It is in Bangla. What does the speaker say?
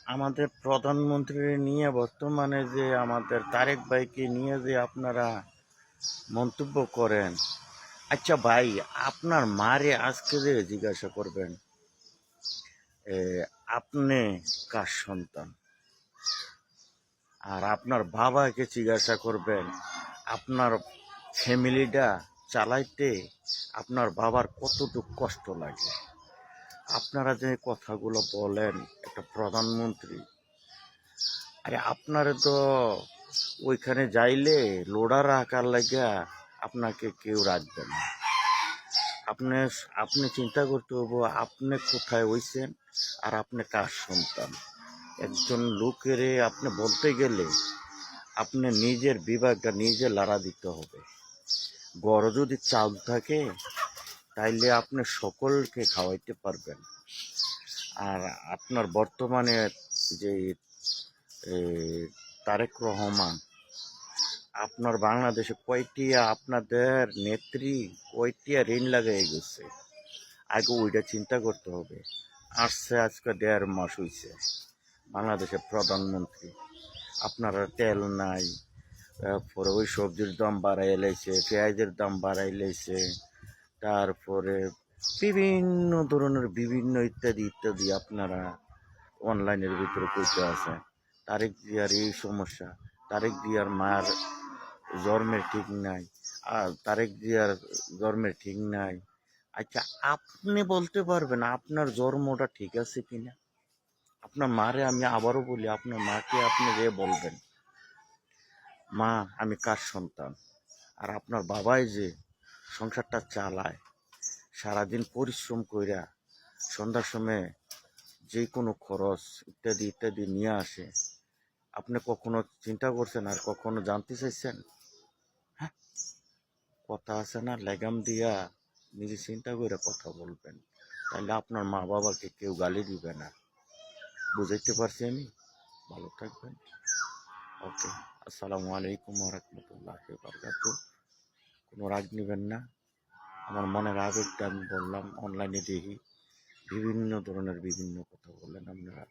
আমাদের প্রধানমন্ত্রী নিয়ে বর্তমানে যে আমাদের তারেক ভাইকে নিয়ে যে আপনারা মন্তব্য করেন, আচ্ছা ভাই, আপনার মারে আজকে যে জিজ্ঞাসা করবেন এ, আপনি কার সন্তান, আর আপনার বাবাকে জিজ্ঞাসা করবেন আপনার ফ্যামিলিটা চালাইতে আপনার বাবার কতটুকু কষ্ট লাগে। আপনারা যে কথাগুলো বলেন একটা প্রধানমন্ত্রী, আরে আপনারে তো ওইখানে যাইলে লোডার রাখার লাগিয়া আপনাকে কেউ রাখবে না। আপনি আপনি চিন্তা করতে হবো আপনি কোথায় হইছেন আর আপনি কার সন্তান। একজন লোকেরে আপনি বলতে গেলে আপনি নিজের বিভাগটা নিজে লাড়া দিতে হবে। গড় যদি চাল থাকে তাইলে আপনি সকলকে খাওয়াইতে পারবেন। আর আপনার বর্তমানে যে এ, তারেক রহমান, আপনার বাংলাদেশে কয়টিয়া আপনাদের নেত্রী কয়টিয়া ঋণ লাগাই গেছে, আগে ওইটা চিন্তা করতে হবে। আসছে আজকে 1.5 মাস হয়েছে বাংলাদেশের প্রধানমন্ত্রী, আপনারা তেল নাই, তারপরে ওই সবজির দাম বাড়াই লাইছে, পেঁয়াজের দাম বাড়াই লাইছে, তারপরে বিভিন্ন ধরনের বিভিন্ন ইত্যাদি ইত্যাদি আপনারা অনলাইনের ভিতরে কইতে আছে। তারেক জিয়ার এই সমস্যা, তারেক জিয়ার মার জন্মের ঠিক নাই, আর তারেক জিয়ার জন্মের ঠিক নাই। আচ্ছা, আপনি বলতে পারবেন আপনার জন্মটা ঠিক আছে কিনা? আপনার মারে আমি আবারও বলি, আপনার মাকে আপনি যে বলবেন মা আমি কার সন্তান, আর আপনার বাবাই যে সংসারটা চালায় সারাদিন পরিশ্রম কইরা সন্ধ্যার সময় যে কোনো খরচ ইত্যাদি ইত্যাদি নিয়ে আসে, আপনি কখনো চিন্তা করছেন আর কখনো জানতে চাইছেন? হ্যাঁ, কথা আছে না, লেগাম দিয়া নিজে চিন্তা করে কথা বলবেন, তাহলে আপনার মা বাবাকে কেউ গালি দিবে না। বুঝাইতে পারছি আমি? ভালো থাকবেন। ওকে, আসসালামু আলাইকুম রহমতুল্লাহ বারকাতুহ। কোনো রাগ নেবেন না, আমার মনের আবেগটা আমি বললাম। অনলাইনে দেখি বিভিন্ন ধরনের বিভিন্ন কথা বলেন আপনারা।